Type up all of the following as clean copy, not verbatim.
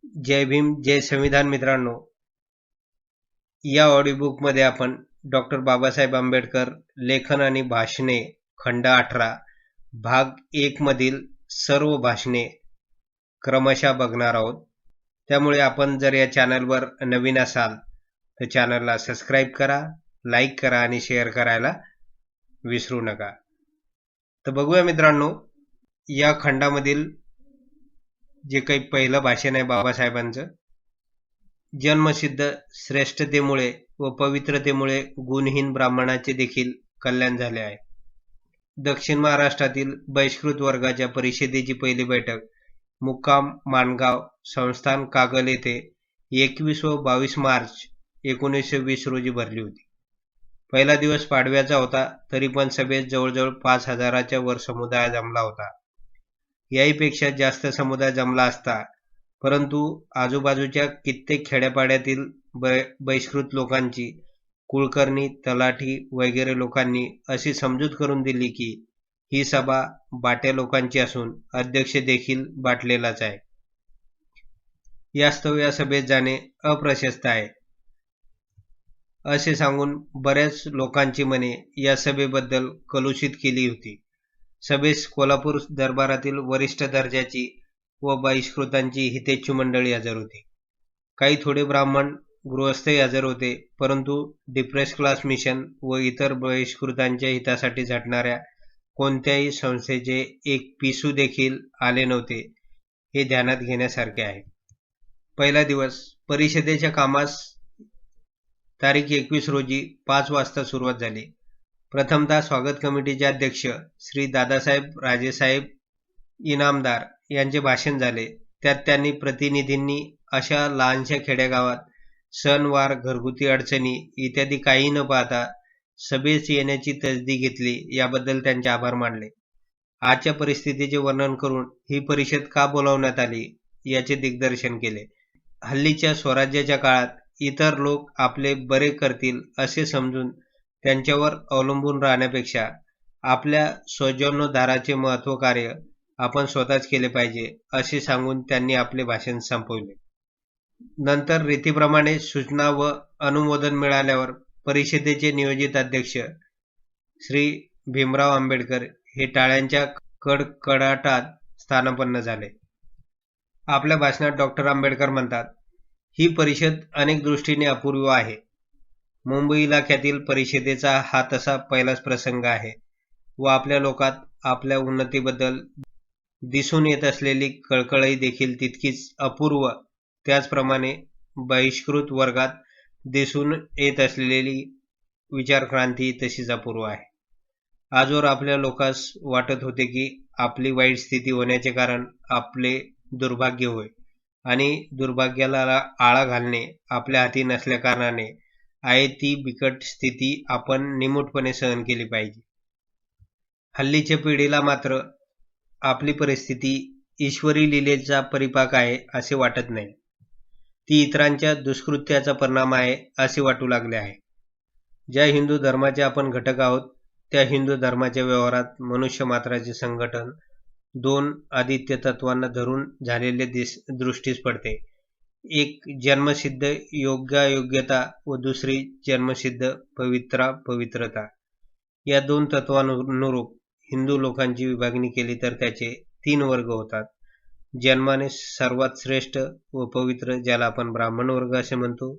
जय भीम, जय संविधान मित्रांनो. या ऑडिओबुकमध्ये आपण डॉक्टर बाबासाहेब आंबेडकर लेखन आणि भाषणे खंड 18 भाग 1 मधील सर्व भाषणे क्रमशः बघणार आहोत. त्यामुळे आपण जर या चॅनलवर नवीन असाल तर चॅनलला सबस्क्राईब करा, लाईक करा आणि शेअर करायला विसरू नका. तर बघूया मित्रांनो, या खंडामधील जे काही पहिलं भाषण आहे बाबासाहेबांचं. जन्मसिद्ध श्रेष्ठतेमुळे व पवित्रतेमुळे गुणहीन ब्राह्मणाचे देखील कल्याण झाले आहे. दक्षिण महाराष्ट्रातील बहिष्कृत वर्गाच्या परिषदेची पहिली बैठक मुक्काम माणगाव, संस्थान कागल येथे 21 व 22 मार्च 1920 रोजी भरली होती. पहिला दिवस पाडव्याचा होता, तरी पण सभेत जवळजवळ 5,000च्या वर समुदाय जमला होता. याहीपेक्षा जास्त समुदाय जमला असता, परंतु आजूबाजूच्या कित्येक खेड्यापाड्यातील बहिष्कृत लोकांची कुलकर्णी, तलाठी वगैरे लोकांनी अशी समजूत करून दिली की ही सभा बाट्या लोकांची असून अध्यक्ष देखील बाटलेलाच आहे. यास्तव या सभेत जाणे अप्रशस्त आहे असे सांगून बऱ्याच लोकांची मने या सभेबद्दल कलुषित केली होती. सभेस कोल्हापूर दरबारातील वरिष्ठ दर्जाची व बहिष्कृतांची हितेच्छू मंडळी हजर होती. काही थोडे ब्राह्मण गृहस्थही हजर होते, परंतु डिप्रेस क्लास मिशन व इतर बहिष्कृतांच्या हितासाठी झटणाऱ्या कोणत्याही संस्थेचे एक पिसू देखील आले नव्हते, हे ध्यानात घेण्यासारखे आहे. पहिला दिवस परिषदेच्या कामास तारीख 21 रोजी 5 वाजता सुरुवात झाली. प्रथमतः स्वागत कमिटीचे अध्यक्ष श्री दादासाहेब राजेसाहेब इनामदार यांचे भाषण झाले. त्यात त्यांनी प्रतिनिधींनी अशा लहानशा खेडेगावात सणवार, घरगुती अडचणी इत्यादी काही न पाहता सभेस येण्याची तसदी घेतली, याबद्दल त्यांचे आभार मानले. आजच्या परिस्थितीचे वर्णन करून ही परिषद का बोलावण्यात आली याचे दिग्दर्शन केले. हल्लीच्या स्वराज्याच्या काळात इतर लोक आपले बरे करतील असे समजून त्यांच्यावर अवलंबून राहण्यापेक्षा आपल्या स्वजन्मोद्धाराचे महत्त्व कार्य आपण स्वतःच केले पाहिजे असे सांगून त्यांनी आपले भाषण संपवले. नंतर रीतीप्रमाणे सूचना व अनुमोदन मिळाल्यावर परिषदेचे नियोजित अध्यक्ष श्री भीमराव आंबेडकर हे टाळ्यांच्या कडकडाटात स्थानापन्न झाले. आपल्या भाषणात डॉक्टर आंबेडकर म्हणतात, ही परिषद अनेक दृष्टीने अपूर्व आहे. मुंबई इलाख्यातील परिषदेचा हा तसा पहिलाच प्रसंग आहे व आपल्या लोकात आपल्या उन्नतीबद्दल दिसून येत असलेली कळकळी देखील तितकीच अपूर्व, त्याचप्रमाणे बहिष्कृत वर्गात दिसून येत असलेली विचारक्रांती तशीच अपूर्व आहे. आजवर आपल्या लोकांस वाटत होते की आपली वाईट स्थिती होण्याचे कारण आपले दुर्भाग्य होय आणि दुर्भाग्याला आळा घालणे आपल्या हाती नसल्या कारणाने आहे ती बिकट स्थिती आपण निमूटपणे सहन केली पाहिजे. हल्लीच्या पिढीला मात्र आपली परिस्थिती ईश्वरी लीलेचा परिपाक आहे असे वाटत नाही, ती इतरांच्या दुष्कृत्याचा परिणाम आहे असे वाटू लागले आहे. ज्या हिंदू धर्माचे आपण घटक आहोत त्या हिंदू धर्माच्या व्यवहारात मनुष्य मात्राचे संघटन 2 आदित्य तत्वांना धरून झालेले दृष्टीस पडते. एक जन्मसिद्ध योग्यता व दुसरी जन्मसिद्ध पवित्रता. या 2 तत्वांनुरूप हिंदू लोकांची विभागणी केली तर त्याचे 3 वर्ग होतात. जन्माने सर्वात श्रेष्ठ व पवित्र, ज्याला आपण ब्राह्मण वर्ग असे म्हणतो.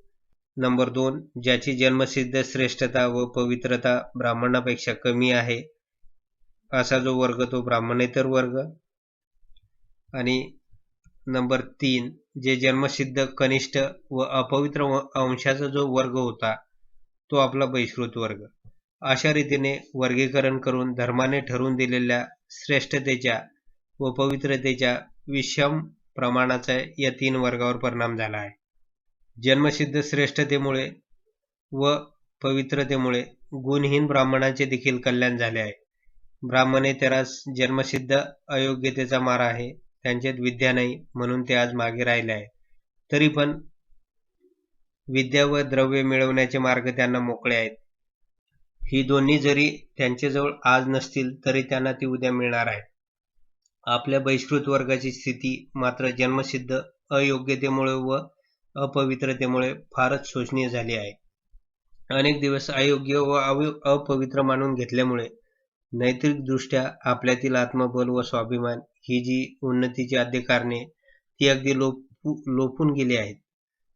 नंबर 2, ज्याची जन्मसिद्ध श्रेष्ठता व पवित्रता ब्राह्मणापेक्षा कमी आहे असा जो वर्ग तो ब्राह्मणेतर वर्ग. आणि नंबर 3, जे जन्मसिद्ध कनिष्ठ व अपवित्र अंशाचा जो वर्ग होता तो आपला बहिष्कृत वर्ग. अशा रीतीने वर्गीकरण करून धर्माने ठरवून दिलेल्या श्रेष्ठतेच्या व पवित्रतेच्या विषम प्रमाणाचा या 3 वर्गावर परिणाम झाला आहे. जन्मसिद्ध श्रेष्ठतेमुळे व पवित्रतेमुळे गुणहीन ब्राह्मणाचे देखील कल्याण झाले आहे. ब्राह्मणेतरास जन्मसिद्ध अयोग्यतेचा मारा आहे, त्यांच्यात विद्या नाही म्हणून ते आज मागे राहिले आहे. तरी पण विद्या व द्रव्य मिळवण्याचे मार्ग त्यांना मोकळे आहेत. ही दोन्ही जरी त्यांच्याजवळ आज नसतील तरी त्यांना ती उद्या मिळणार आहे. आपल्या बहिष्कृत वर्गाची स्थिती मात्र जन्मसिद्ध अयोग्यतेमुळे व अपवित्रतेमुळे फारच शोचनीय झाली आहे. अनेक दिवस अयोग्य व अपवित्र मानून घेतल्यामुळे नैतिकदृष्ट्या आपल्यातील आत्मबल व स्वाभिमान ही जी उन्नतीची आद्य कारणे ती अगदी लोपून गेली आहेत.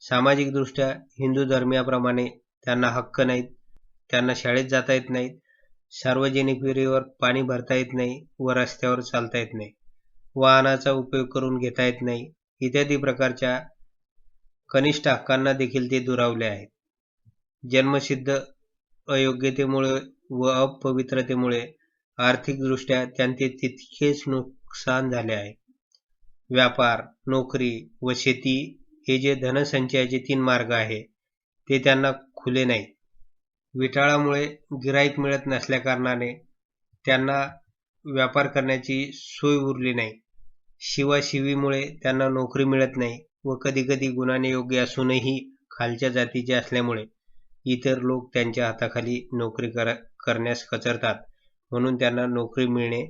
सामाजिकदृष्ट्या हिंदू धर्मियाप्रमाणे त्यांना हक्क नाहीत, त्यांना शाळेत जाता येत नाहीत, सार्वजनिक विहिरीवर पाणी भरता येत नाही व रस्त्यावर चालता येत नाही, वाहनाचा उपयोग करून घेता येत नाही, इत्यादी प्रकारच्या कनिष्ठ हक्कांना देखील ते दुरावले आहेत. जन्मसिद्ध अयोग्यतेमुळे व अपवित्रतेमुळे आर्थिकदृष्ट्या त्यांचे तितकेच नुकसान झाले आहे. व्यापार, नोकरी व शेती हे जे धनसंचयाचे 3 मार्ग आहे ते त्यांना खुले नाहीत. विटाळामुळे गिराईक मिळत नसल्याकारणाने त्यांना व्यापार करण्याची सोय उरली नाही. शिवाशिवीमुळे त्यांना नोकरी मिळत नाही व कधीकधी गुणाने योग्य असूनही खालच्या जातीचे असल्यामुळे इतर लोक त्यांच्या हाताखाली नोकरी करण्यास कचरतात, म्हणून त्यांना नोकरी मिळणे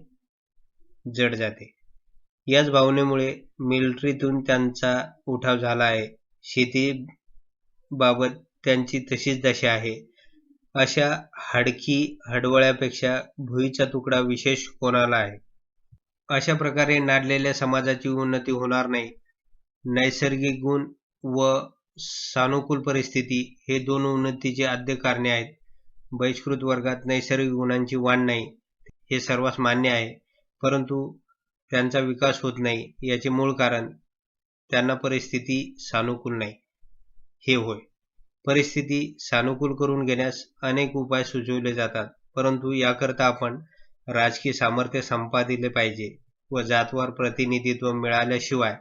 जड जाते. याच भावनेमुळे मिलिटरीतून त्यांचा उठाव झाला आहे. शेतीबाबत त्यांची तशीच दशा आहे. अशा हाडकी हडवळ्यापेक्षा भुईचा तुकडा विशेष कोणाला आहे. अशा प्रकारे नाडलेल्या समाजाची उन्नती होणार नाही. नैसर्गिक गुण व सानुकूल परिस्थिती हे 2 उन्नतीचे आद्य कारणे आहेत. बहिष्कृत वर्गात नैसर्गिक गुणांची वाढ नाही हे सर्वांस मान्य आहे, परंतु त्यांचा विकास होत नाही. याचे मूळ कारण त्यांना परिस्थिती सानुकूल नाही हे होय. परिस्थिती सानुकूल करून घेण्यास अनेक उपाय सुचविले जातात, परंतु याकरता आपण राजकीय सामर्थ्य संपादिले पाहिजे व जातवार प्रतिनिधित्व मिळाल्याशिवाय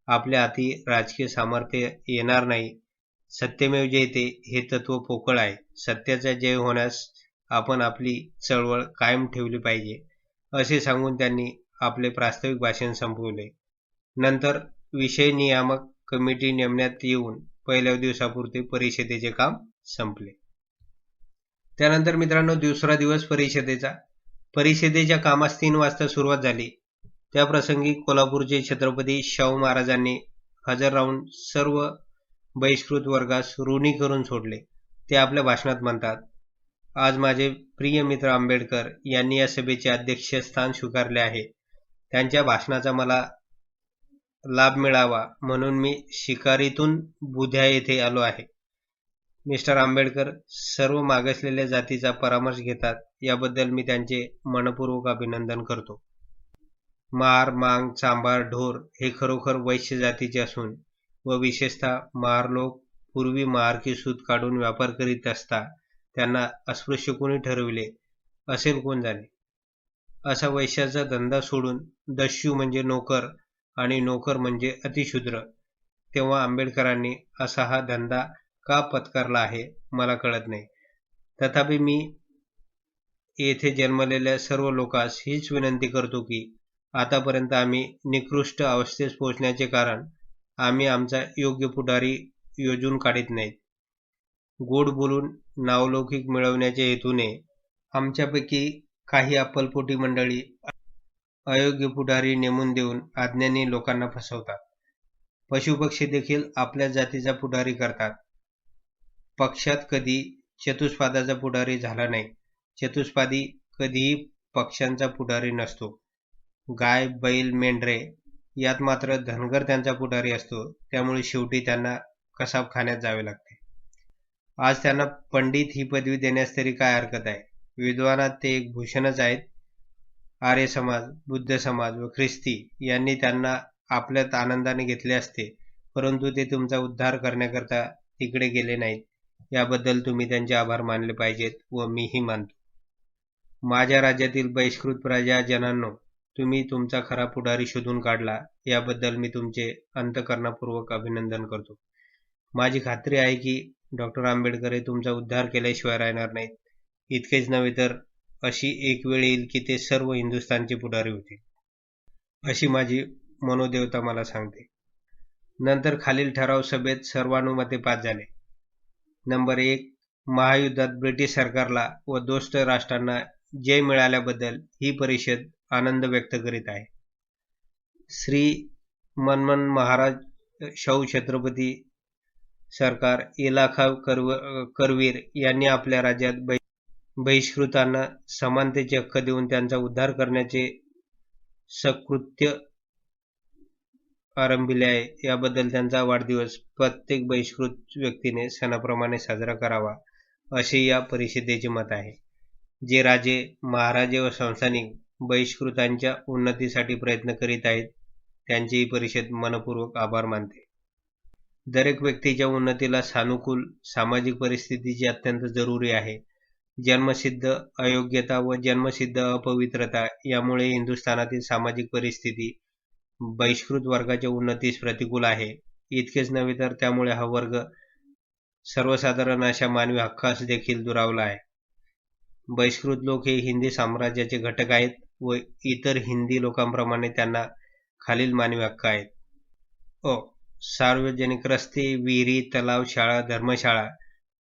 आपल्या हाती राजकीय सामर्थ्य येणार नाही. सत्यमेव जयते हे तत्व पोकळ आहे. सत्याचा जय होण्यास आपण आपली चळवळ कायम ठेवली पाहिजे, असे सांगून त्यांनी आपले प्रास्ताविक भाषण संपवले. नंतर विषय नियामक कमिटी नेमण्यात येऊन पहिल्या दिवसापुरते परिषदेचे काम संपले. त्यानंतर मित्रांनो दुसरा दिवस परिषदेच्या कामास 3 वाजता सुरुवात झाली. त्या प्रसंगी कोल्हापूरचे छत्रपती शाहू महाराजांनी हजर राहून सर्व बहिष्कृत वर्गास ऋणी करून सोडले. ते आपल्या भाषणात म्हणतात, आज माझे प्रिय मित्र आंबेडकर यांनी या सभेचे अध्यक्षस्थान स्वीकारले आहे. त्यांच्या भाषणाचा मला लाभ मिळावा म्हणून मी शिकारीतून बुध्या येथे आलो आहे. मिस्टर आंबेडकर सर्व मागासलेल्या जातीचा परामर्श घेतात, याबद्दल मी त्यांचे मनपूर्वक अभिनंदन करतो. महार, मांग, चांभार, ढोर हे खरोखर वैश्य जातीचे असून व विशेषतः महार लोक पूर्वी महारकी सूत काढून व्यापार करीत असता त्यांना अस्पृश्य कोणी ठरविले असेल कोण जाणे. असा वैश्याचा धंदा सोडून दस्यू म्हणजे नोकर आणि नोकर म्हणजे अतिशूद्र. तेव्हा आंबेडकरांनी असा हा धंदा का पत्करला आहे मला कळत नाही. तथापि मी येथे जन्मलेल्या सर्व लोकांस हीच विनंती करतो की आतापर्यंत आम्ही निकृष्ट अवस्थेस पोहोचण्याचे कारण आम्ही आमचा योग्य पुढारी योजून काढीत नाहीत. गोड बोलून नावलौकिक मिळवण्याच्या हेतूने आमच्यापैकी काही अप्पलपोटी मंडळी अयोग्य पुढारी नेमून देऊन अज्ञानी लोकांना फसवतात. पशुपक्षी देखील आपल्या जातीचा पुढारी करतात. पक्षात कधी चतुष्पादाचा पुढारी झाला नाही. चतुष्पादी कधीही पक्षांचा पुढारी नसतो. गाय, बैल, मेंढरे यात मात्र धनगर त्यांचा पुढारी असतो. त्यामुळे शेवटी त्यांना कसाबखान्यात जावे लागते. आज त्यांना पंडित ही पदवी देण्यास तरी काय हरकत आहे. विद्वानात ते एक भूषणच आहेत. आर्य समाज, बुद्ध समाज व ख्रिस्ती यांनी त्यांना आपल्यात आनंदाने घेतले असते, परंतु ते तुमचा उद्धार करण्याकरता तिकडे गेले नाहीत. याबद्दल तुम्ही त्यांचे आभार मानले पाहिजेत व मीही मानतो. माझ्या राज्यातील बहिष्कृत प्रजाजनांनो, तुम्ही तुमचा खरा पुढारी शोधून काढला, याबद्दल मी तुमचे अंतःकरणापूर्वक अभिनंदन करतो. माझी खात्री आहे की डॉक्टर आंबेडकर हे तुमचा उद्धार केल्याशिवाय राहणार नाहीत. इतकेच नव्हे तर अशी एक वेळ येईल की ते सर्व हिंदुस्थानचे पुढारी होतील, अशी माझी मनोदेवता मला सांगते. नंतर खालील ठराव सभेत सर्वानुमते पास झाले. नंबर 1. महायुद्धात ब्रिटिश सरकारला व दोस्त राष्ट्रांना जय मिळाल्याबद्दल ही परिषद आनंद व्यक्त करीत आहे. श्री मनमोहन महाराज शाहू छत्रपती सरकार इलाखा करवीर यांनी आपल्या राज्यात बहिष्कृतांना समानतेचे हक्क देऊन त्यांचा उद्धार करण्याचे सकृत्य आरंभिले आहे. याबद्दल त्यांचा वाढदिवस प्रत्येक बहिष्कृत व्यक्तीने सणाप्रमाणे साजरा करावा असे या परिषदेचे मत आहे. जे राजे, महाराजे व संस्थानिक बहिष्कृतांच्या उन्नतीसाठी प्रयत्न करीत आहेत त्यांची ही परिषद मनपूर्वक आभार मानते. दरेक व्यक्तीच्या उन्नतीला सानुकूल सामाजिक परिस्थितीची अत्यंत जरुरी आहे. जन्मसिद्ध अयोग्यता व जन्मसिद्ध अपवित्रता यामुळे हिंदुस्थानातील सामाजिक परिस्थिती बहिष्कृत वर्गाच्या उन्नतीस प्रतिकूल आहे. इतकेच नव्हे तर त्यामुळे हा वर्ग सर्वसाधारण अशा मानवी हक्कास देखील दुरावला आहे. बहिष्कृत लोक हे हिंदी साम्राज्याचे घटक आहेत व इतर हिंदी लोकांप्रमाणे त्यांना खालील मानवी हक्क आहेत. सार्वजनिक रस्ते, विहिरी, तलाव, शाळा, धर्मशाळा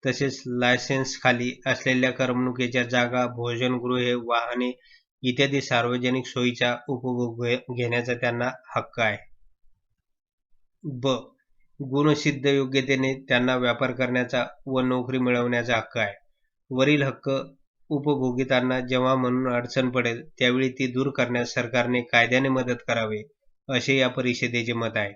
तसेच लायसेन्स खाली असलेल्या करमणुकीच्या जागा, भोजनगृहे, वाहने इत्यादी सार्वजनिक सोयीचा उपभोग घेण्याचा त्यांना हक्क आहे. गुणसिद्ध योग्यतेने त्यांना व्यापार करण्याचा व नोकरी मिळवण्याचा हक्क आहे. वरील हक्क उपभोगितांना जेव्हा म्हणून अडचण पडेल त्यावेळी ती दूर करण्यास सरकारने कायद्याने मदत करावे असे या परिषदेचे मत आहे.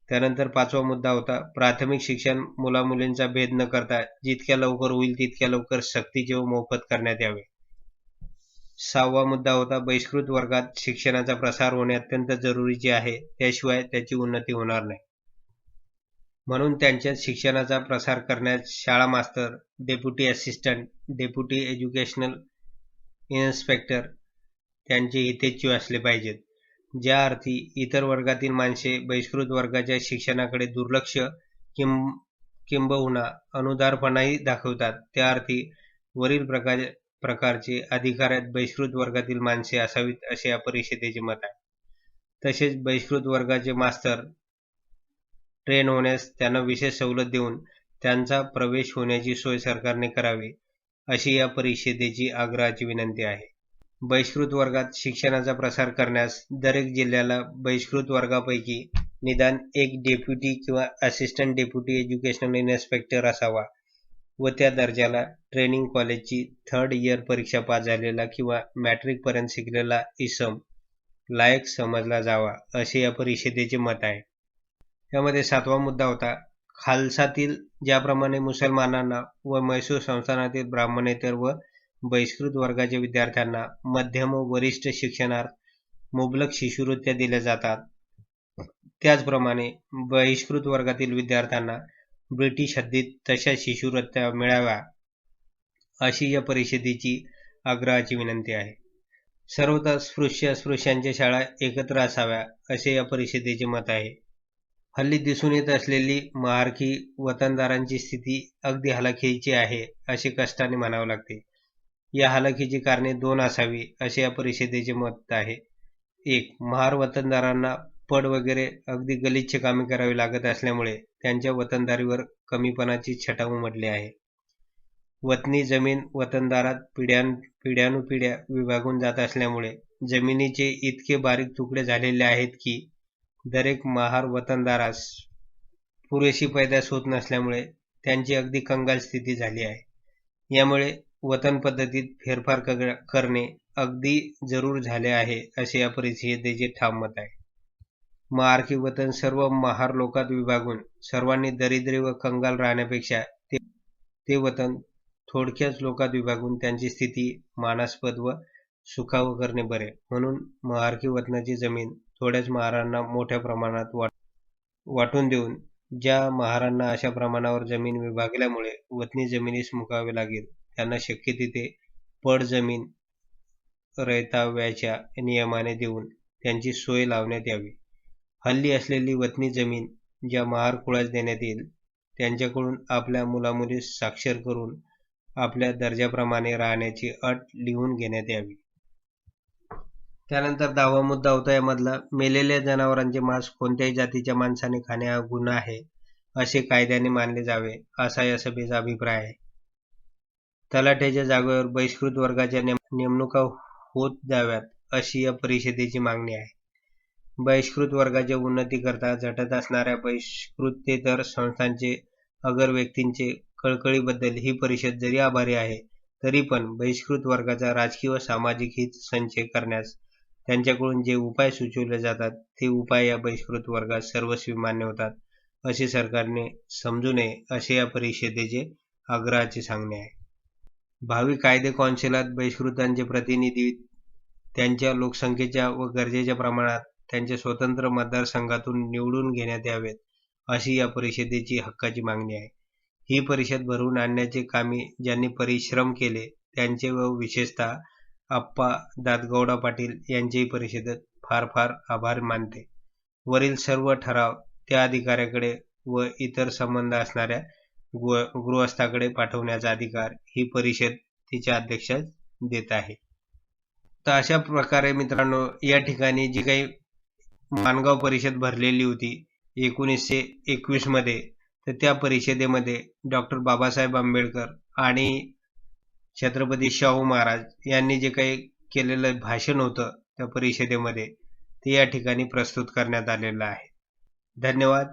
त्यानंतर 5वा मुद्दा होता प्राथमिक शिक्षण मुलामुलींचा भेद न करता जितक्या लवकर होईल तितक्या लवकर सक्तीचे व मोफत करण्यात यावे. 6वा मुद्दा होता बहिष्कृत वर्गात शिक्षणाचा प्रसार होणे अत्यंत जरुरीचे आहे, त्याशिवाय त्याची उन्नती होणार नाही. म्हणून त्यांच्यात शिक्षणाचा प्रसार करण्यास शाळा मास्तर, deputy assistant, deputy educational inspector त्यांचे हितेच्छू असले पाहिजेत. ज्या अर्थी इतर वर्गातील माणसे बहिष्कृत वर्गाच्या शिक्षणाकडे दुर्लक्ष किंबहुना अनुदारपणाही दाखवतात, त्या अर्थी वरील प्रकारचे अधिकारात बहिष्कृत वर्गातील माणसे असावीत असे या परिषदेचे मत आहे. तसेच बहिष्कृत वर्गाचे मास्तर ट्रेन होण्यास त्यांना विशेष सवलत देऊन त्यांचा प्रवेश होण्याची सोय सरकारने करावी अशी या परिषदेची आग्रहाची विनंती आहे. बहिष्कृत वर्गात शिक्षणाचा प्रसार करण्यास दरेक जिल्ह्याला बहिष्कृत वर्गापैकी निदान एक डेप्युटी किंवा असिस्टंट डेप्युटी एज्युकेशनल इन्स्पेक्टर असावा व त्या दर्जाला ट्रेनिंग कॉलेजची 3rd इयर परीक्षा पास झालेला किंवा मॅट्रिक पर्यंत शिकलेला इसम लायक समजला जावा असे या परिषदेचे मत आहे. यामध्ये 7वा मुद्दा होता खालसातील ज्याप्रमाणे मुसलमानांना व म्हैसूर संस्थानातील ब्राह्मणेतर व बहिष्कृत वर्गाच्या विद्यार्थ्यांना मध्यम व वरिष्ठ शिक्षणात मुबलक शिष्यवृत्त्या दिल्या जातात, त्याचप्रमाणे बहिष्कृत वर्गातील विद्यार्थ्यांना ब्रिटिश हद्दीत तशा शिष्यवृत्त्या मिळाव्या अशी या परिषदेची आग्रहाची विनंती आहे. सर्वथा स्पृश्य अस्पृश्यांच्या शाळा एकत्र असाव्या असे या परिषदेचे मत आहे. हल्ली दिसून येत असलेली महारकी वतनदारांची स्थिती अगदी हलाखीची आहे असे कष्टाने म्हणावे लागते. या हलाखीची कारणे 2 असावी असे या परिषदेचे मत आहे. 1. महार वतनदारांना पड वगैरे अगदी गलिच्छ कामे करावी लागत असल्यामुळे त्यांच्या वतनदारीवर कमीपणाची छटा उमटली आहे. वतनी जमीन वतनदारात पिढ्यानुपिढ्या विभागून जात असल्यामुळे जमिनीचे इतके बारीक तुकडे झालेले आहेत की दरेक महार वतनदारास पुरेशी पैदास होत नसल्यामुळे त्यांची अगदी कंगाल स्थिती झाली आहे. यामुळे वतन पद्धतीत फेरफार करणे अगदी जरूर झाले आहे असे या परिषदेचे ठाम मत आहे. महारकी वतन सर्व महार लोकात विभागून सर्वांनी दरिद्री व कंगाल राहण्यापेक्षा ते वतन थोडक्याच लोकात विभागून त्यांची स्थिती मानास्पद व सुखावह करणे बरे. म्हणून महारकी वतनाची जमीन थोड्याच महारांना मोठ्या प्रमाणात वाटून देऊन ज्या महारांना अशा प्रमाणावर जमीन विभागल्यामुळे वतनी जमिनीस मुकावे लागेल त्यांना शक्य तिथे पड जमीन रयताव्याच्या नियमाने देऊन त्यांची सोय लावण्यात यावी. हल्ली असलेली वतनी जमीन ज्या महार कुळास देण्यात येईल त्यांच्याकडून आपल्या मुलामुलीस साक्षर करून आपल्या दर्जाप्रमाणे राहण्याची अट लिहून घेण्यात यावी. त्यानंतर 10वा मुद्दा होता यामधला मेलेल्या जनावरांचे मांस कोणत्याही जातीच्या माणसाने खाणे हा गुन्हा आहे असे कायद्याने मानले जावे असा या सभेचा अभिप्राय आहे. तलाठ्याच्या जागेवर बहिष्कृत वर्गाच्या नेमणुका होत जाव्यात अशी या परिषदेची मागणी आहे. बहिष्कृत वर्गाच्या उन्नतीकरता झटत असणाऱ्या बहिष्कृतेतर संस्थांचे अगर व्यक्तींचे कळकळीबद्दल ही परिषद जरी आभारी आहे, तरी पण बहिष्कृत वर्गाचा राजकीय व सामाजिक हित संचय करण्यास त्यांच्याकडून जे उपाय सुचवले जातात ते उपाय या बहिष्कृत वर्गात सर्वस्वी मान्य होतात असे सरकारने समजू नये असे या परिषदेचे आग्रहाचे सांगणे आहे. भावी कायदे कौन्सिलात बहिष्कृतांचे प्रतिनिधी त्यांच्या लोकसंख्येच्या व गरजेच्या प्रमाणात त्यांच्या स्वतंत्र मतदारसंघातून निवडून घेण्यात यावेत अशी या परिषदेची हक्काची मागणी आहे. ही परिषद भरवून आणण्याचे कामी ज्यांनी परिश्रम केले त्यांचे व विशेषतः आप्पा दादगौडा पाटील यांचेही परिषदेत फार फार आभार मानते. वरील सर्व ठराव त्या अधिकाऱ्याकडे व इतर संबंध असणाऱ्या गृहस्थाकडे पाठवण्याचा अधिकार ही परिषद तिच्या अध्यक्षास देत आहे. तर अशा प्रकारे मित्रांनो, या ठिकाणी जी काही माणगाव परिषद भरलेली होती 1921 मध्ये, तर त्या परिषदेमध्ये डॉक्टर बाबासाहेब आंबेडकर आणि छत्रपती शाहू महाराज यांनी जे काही केलेलं भाषण होतं त्या परिषदेमध्ये ते या ठिकाणी प्रस्तुत करण्यात आलेलं आहे. धन्यवाद.